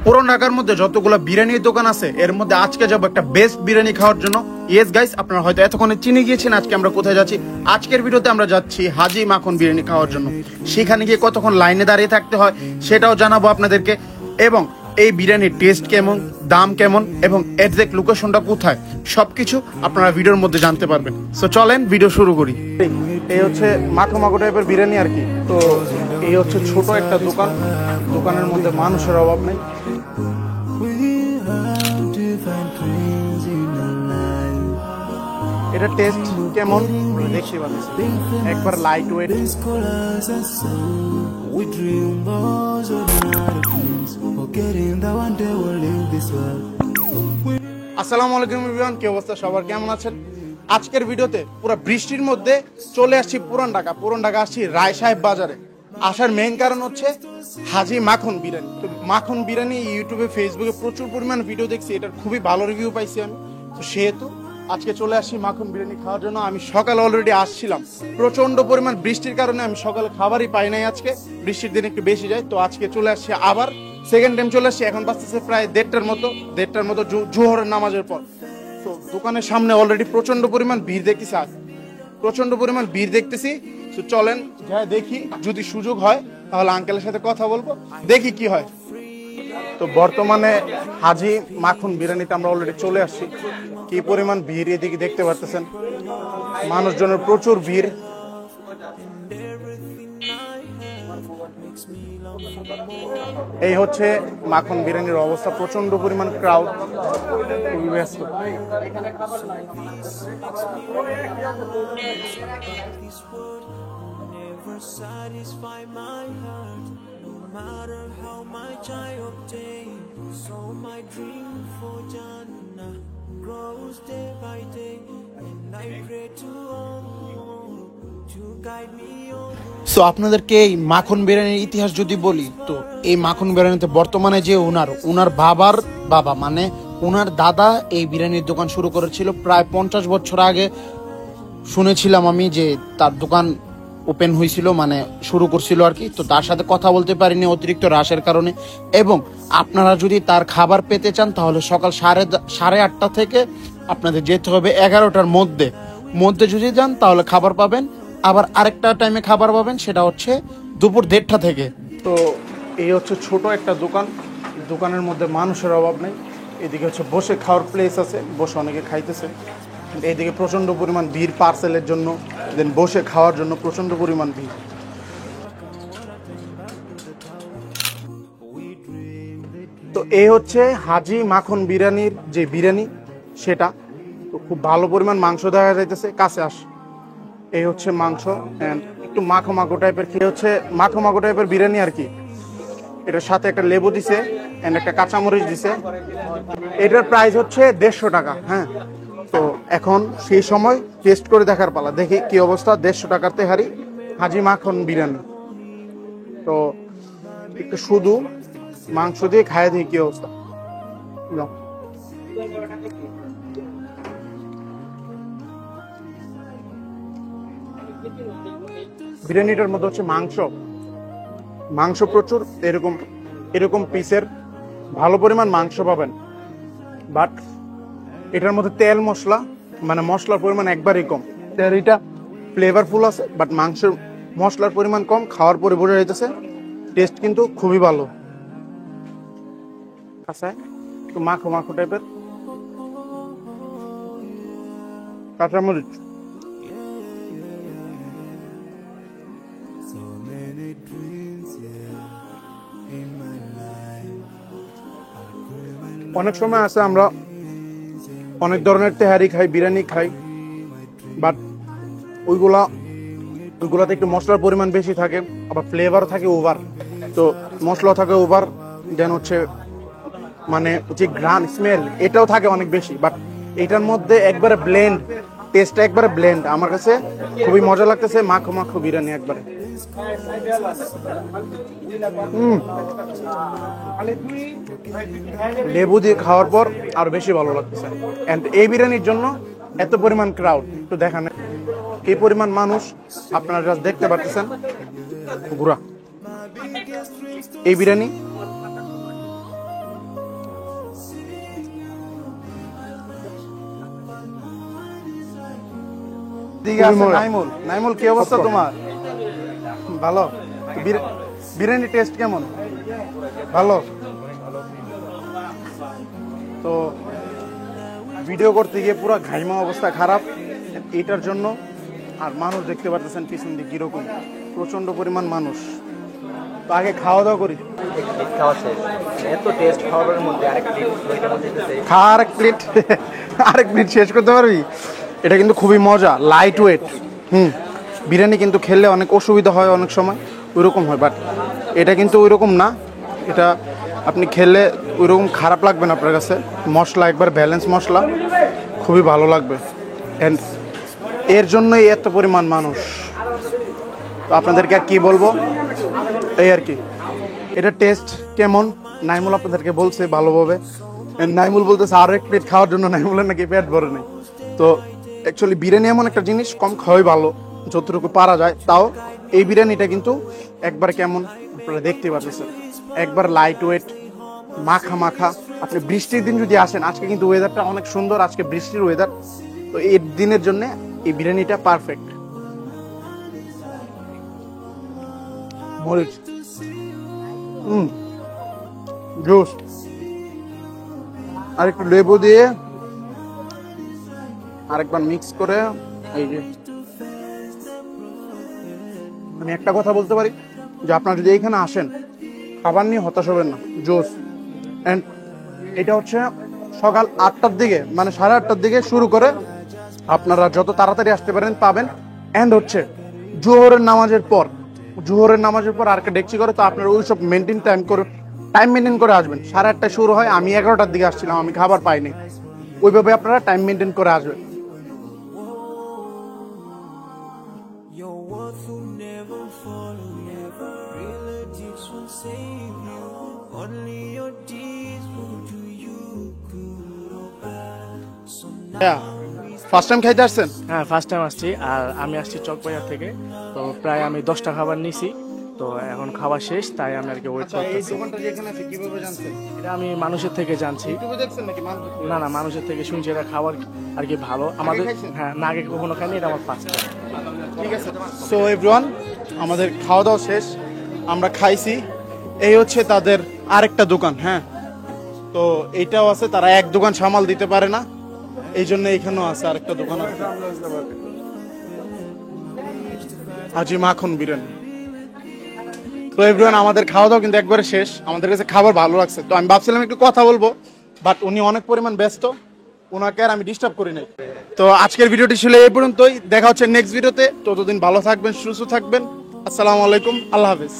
পুরান ঢাকার মধ্যে যতগুলো বিরিয়ানির দোকান আছে এর মধ্যে আজকে যাবো একটা বেস্ট বিরিয়ানি খাওয়ার জন্য। ইয়েস গাইস, আপনারা হয়তো এতক্ষণে চিনে গিয়েছেন আজকে আমরা কোথায় যাচ্ছি। আজকের ভিডিওতে আমরা যাচ্ছি হাজি মাখন বিরিয়ানি খাওয়ার জন্য। সেখানে গিয়ে কতক্ষণ লাইনে দাঁড়িয়ে থাকতে হয় সেটাও জানাবো আপনাদেরকে, এবং এই বিরিয়ানির টেস্ট কেমন, দাম কেমন এবং এক্সাক্ট লোকেশনটা কোথায় সবকিছু আপনারা ভিডিওর মধ্যে জানতে পারবেন। সো চলেন ভিডিও শুরু করি। এই হচ্ছে মাখো মাখো টাইপের বিরিয়ানি আর কি। তো এই হচ্ছে ছোট একটা দোকান, দোকানের মধ্যে মানুষের অভাব নেই। এটা টেস্ট কেমন দেখতে পাচ্ছি, একবার লাইট ওয়েট। আসসালামু আলাইকুম এভরিওয়ান, কি অবস্থা সবার, কেমন আছেন? আজকের ভিডিওতে পুরো বৃষ্টির মধ্যে চলে আসছি পুরান ঢাকা আসছি রায় সাহেব বাজারে। আসার মেইন কারণ হচ্ছে হাজি মাখন বিরিয়ানি। তো মাখন বিরিয়ানি ইউটিউবে ফেসবুকে প্রচুর পরিমাণ ভিডিও দেখছি, এটার খুবই ভালো রিভিউ পাইছি আমি। তো সেহেতু আজকে চলে আসছি মাখন বিরিয়ানি খাওয়ার জন্য। আমি সকালে অলরেডি আসছিলাম, প্রচন্ড পরিমাণ বৃষ্টির কারণে আমি সকালে খাবারই পাই নাই। আজকে বৃষ্টির দিন একটু বেশি যায়, তো আজকে চলে আসছি আবার সেকেন্ড টাইম চলে আসছি। এখন বাজতেছে প্রায় দেড়টার মতো জোহরের নামাজের পর। তো দোকানের সামনে অলরেডি প্রচন্ড পরিমাণ ভিড় দেখতেছি। তো চলেন যাই দেখি, যদি সুযোগ হয় তাহলে আঙ্কেলের সাথে কথা বলবো, দেখি কি হয়। তো বর্তমানে হাজি মাখন বিরিয়ানিতে আমরা অলরেডি চলে আসছি। কি পরিমাণ ভিড় এদিকে দেখতে পারতেছেন, মানুষজনের প্রচুর ভিড়। এই হচ্ছে মাখন বিরিয়ানির অবস্থা, প্রচন্ড পরিমাণ ক্রাউড, খুবই ব্যস্ত। সো আপনাদেরকে এই মাখন বিরিয়ানির ইতিহাস যদি বলি, তো এই মাখন বিরিয়ানিতে বর্তমানে যে ওনার বাবার বাবা মানে ওনার দাদা এই বিরিয়ানির দোকান শুরু করেছিল প্রায় 50 বছর আগে। শুনেছিলাম আমি যে তার দোকান ওপেন হয়েছিল, মানে শুরু করছিল আর কি। তো তার সাথে কথা বলতে পারিনি অতিরিক্ত রাশের কারণে। এবং আপনারা যদি তার খাবার পেতে চান তাহলে সকাল 8:30 থেকে আপনাদের যেতে হবে 11টার মধ্যে যদি যান তাহলে খাবার পাবেন। আবার আরেকটা টাইমে খাবার পাবেন, সেটা হচ্ছে দুপুর 1:30 থেকে। তো এই হচ্ছে ছোট একটা দোকান, দোকানের মধ্যে মানুষের অভাব নেই। এদিকে হচ্ছে বসে খাওয়ার প্লেস আছে, বসে অনেকে খাইতেছে। এইদিকে প্রচণ্ড পরিমাণ ভিড় পার্সেলের জন্য, দেন বসে খাওয়ার জন্য প্রচণ্ড পরিমাণ ভিড়। তো এই হচ্ছে হাজি মাখন বিরিয়ানির যে বিরিয়ানি সেটা। তো খুব ভালো পরিমাণ মাংস দেখা যাইতেছে, কাছে আস। এই হচ্ছে মাংস, একটু মাখো মাখো টাইপের বিরিয়ানি আর কি। এটার সাথে একটা লেবু দিছে এন্ড একটা কাঁচামরিচ দিছে। এটার প্রাইস হচ্ছে 150 টাকা। হ্যাঁ, তো এখন সেই সময় টেস্ট করে দেখার পালা, দেখি কি অবস্থা। 150 টাকার তেহারি হাজি মাখন বিরিয়ানি। তো একটু শুধু মাংস দিয়ে খাইয়ে দিই কি অবস্থা। বিরিয়ানিটার মধ্যে হচ্ছে মাংস প্রচুর, এরকম পিসের ভালো পরিমাণ মাংস পাবেন। বাট এটার মধ্যে তেল মশলা, মানে মশলার পরিমাণ একবারই কম। তেহারিটা ফ্লেভারফুল আছে, বাট মাংসের মশলার পরিমাণ কম। খাওয়ার পরে বোঝা যাইতেছে টেস্ট কিন্তু খুবই ভালো। আচ্ছা, একটু মাখো মাখো টাইপের কাঁচামরিচ। অনেক সময় আছে আমরা অনেক ধরনের তেহারি খাই, বিরিয়ানি খাই, বাট ওইগুলাতে একটু মশলার পরিমাণ বেশি থাকে, আবার ফ্লেভার থাকে ওভার। তো মশলা থাকে ওভার, দেন হচ্ছে মানে যে গ্রান স্মেল এটাও থাকে অনেক বেশি। বাট এটার মধ্যে একবারে ব্লেন্ড, টেস্টটা একবারে ব্লেন্ড। আমার কাছে খুবই মজা লাগতেছে মাখো মাখো বিরিয়ানি একবারে। লেবু দিয়ে খাওয়ার পর আর বেশি ভালো লাগতেছে। এন্ড এই বিরিয়ানির জন্য এত পরিমাণ ক্রাউড, তো দেখেন এই পরিমাণ মানুষ আপনারা জাস্ট দেখতে পাচ্ছেন। ঘোরা এই বিরিয়ানি দিকে আছে নাইমুল। নাইমুল, কি অবস্থা তোমার? ভালো। বিরিয়ানি টেস্ট কেমন? ভালো। তো ভিডিও করতে গিয়ে পুরো ঘাইমা অবস্থা খারাপ এটার জন্য। আর মানুষ দেখতে পারতেছেন পিছন দিকে কিরকম, প্রচন্ড পরিমাণ মানুষ। তো আগে খাওয়া দাওয়া করি। খাওয়া শেষ, এত টেস্ট খাবারের মধ্যে আরেক প্লেট আরেক প্লেট শেষ করতে পারবি? এটা কিন্তু খুবই মজা, লাইট ওয়েট। বিরিয়ানি কিন্তু খেলে অনেক অসুবিধা হয়, অনেক সময় ওইরকম হয়, বাট এটা কিন্তু ওইরকম না। এটা আপনি খেলে ওইরকম খারাপ লাগবে না আপনার কাছে। মশলা একবার ব্যালেন্স মশলা, খুবই ভালো লাগবে। অ্যান্ড এর জন্যই এত পরিমাণ মানুষ। তো আপনাদেরকে আর কি বলবো, এই আর কি। এটা টেস্ট কেমন নাইমুল আপনাদেরকে বলছে ভালোভাবে। নাইমুল বলতেছে আরো এক প্লেট খাওয়ার জন্য, নাইমুলের নাকি পেট ভরে নেই। তো অ্যাকচুয়ালি বিরিয়ানি এমন একটা জিনিস, কম খাওয়াই ভালো যতটুকু পারা যায়। তাও এই বিরিয়ানিটা কিন্তু একবার কেমন আপনারা দেখতে পাচ্ছেন, একবার লাইট ওয়েট, মাখা মাখা। আপনি বৃষ্টির দিন যদি আসেন, আজকে কিন্তু ওয়েদারটা অনেক সুন্দর, আজকে বৃষ্টির ওয়েদার। তো এই দিনের জন্য এই বিরিয়ানিটা পারফেক্ট। মরিচ, জুস, আর একটু লেবু দিয়ে আরেকবার মিক্স করে। এই যে আমি একটা কথা বলতে পারি যে আপনারা যদি এইখানে আসেন, খাবার নিয়ে হতাশ হবেন না। জুস অ্যান্ড এটা হচ্ছে সকাল 8টার দিকে, মানে 8:30টার দিকে শুরু করে আপনারা যত তাড়াতাড়ি আসতে পারেন পাবেন। অ্যান্ড হচ্ছে জোহরের নামাজের পর আর একটা ডেকচি করে। তো আপনারা ওই সব টাইম মেনটেন করে আসবেন। 8:30টায় শুরু হয়, আমি 11টার দিকে আসছিলাম, আমি খাবার পাইনি। ওইভাবে আপনারা টাইম মেনটেন করে আসবেন। ফার্স্ট টাইম খাইতে আসছেন? হ্যাঁ, ফার্স্ট টাইম আসছি। আর আমি আসছি চকবাজার থেকে। তো প্রায় আমি 10টা খাবার নিছি। তো এখন খাবার শেষ, তাই আমি আর কি ওয়েট এই করতেছি। দোকানটা যেখানে আছে কিভাবে জানছেন? এটা আমি মানুষের থেকে জানছি। ইউটিউবে দেখছেন নাকি? না না, মানুষের থেকে শুনছি এটা খাবার আর কি ভালো। আমাদের খাইছেন? হ্যাঁ, না আগে কখনো খাইনি, এটা আমার ফার্স্ট টাইম। ঠিক আছে। সো এভরিওয়ান, আমাদের খাওয়া দাওয়া শেষ, আমরা খাইছি। এই হচ্ছে তাদের আরেকটা দোকান। হ্যাঁ, তো এইটাও আছে, তারা এক দোকান সামাল দিতে পারে না, এই জন্য এখানেও আছে আরেকটা দোকান আছে, হাজি মাখন বিরিয়ানি। তো এভরিওয়ান, আমাদের খাওয়া দাওয়া কিন্তু একবারে শেষ। আমাদের কাছে খাবার ভালো লাগছে, তো আমি ভাবছিলাম একটু কথা বলবো, বাট উনি অনেক পরিমাণ ব্যস্ত, ওনাকে আর আমি ডিস্টার্ব করি নাই। তো আজকের ভিডিওটি ছিল এই পর্যন্তই। দেখা হচ্ছে নেক্সট ভিডিওতে। ততদিন ভালো থাকবেন, সুস্থ থাকবেন। আসসালামু আলাইকুম, আল্লাহ হাফেজ।